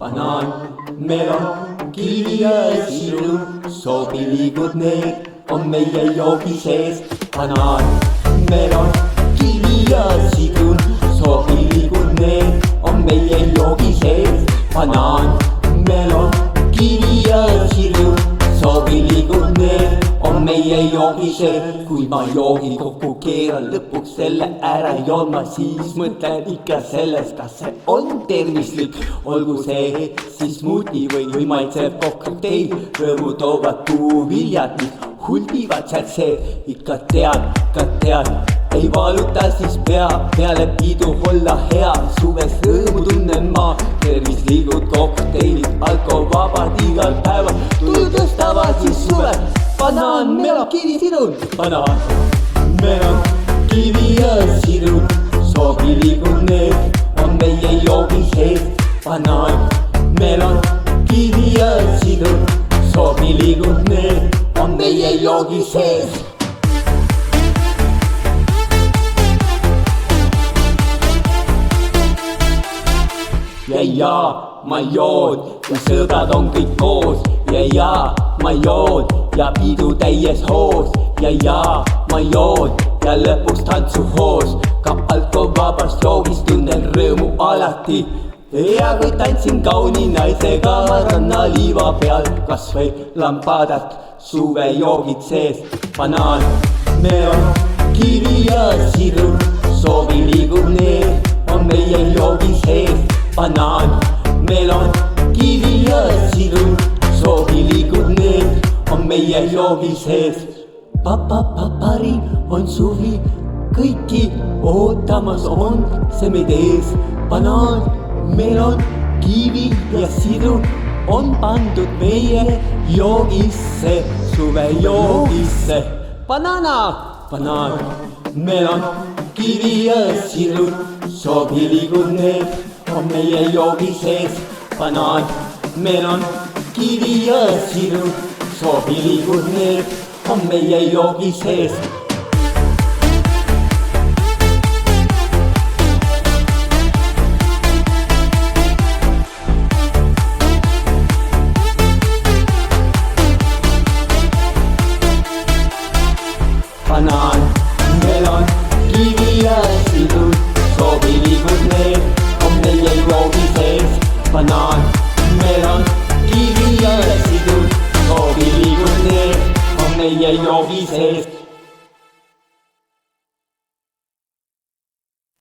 banaan, melon, kivi ja siru, sobilikud need on meie joogi sees. banaan, melon, kivi ja siru, sobilikud need on meie joogi sees. banaan, melon, kivi ja siru, sobilikud need on meie joogi sees. kui ma joogi kokku keeran, lõpuks selle ära jooma, siis mõtlen ikka sellest, kas see on tervislik. olgu see siis smuuti või maitsev kokteil, rõõmu toovad puuviljad, mis hulbivad sealt sees. ikka tead, ei valuta siis pea, peale pidu olla hea. suves rõõmu tunnen ma, tervislikud kokteilid, alkovabad igal päeval, tuju tõstavad siis suvel. banaan, melon, kivi, siru, banaan, melon, kivi ja siru, sobilikud need on meie joogi sees. banaan, melon, kivi ja siru, sobilikud need on meie joogi sees. ja ma joon ja sõbrad on kõik koos ja ma joon ja pidu täies hoos ja ma joon ja lõpuks tantsuhoos. ka alkovabast joogist tunnen rõõmu alati ja kui tantsin kauni naisega rannaliiva peal, kasvõi lampadat suvejoogid sees. banaan, melon, kivi ja siru, sobilikud need on meie joogi sees. banaan, melon, kivi ja siru, sobilikud need on meie joogi sees. Paparin on suvi, kõiki ootamas on see meid ees. banaan, melon, kivi ja siru on pandud meie joogisse, suvejoogisse. banaan, melon, kivi ja siru, sobilikud need on meie joogi sees. banaan, melon, kivi ja siru, sobilikud need on meie joogi sees.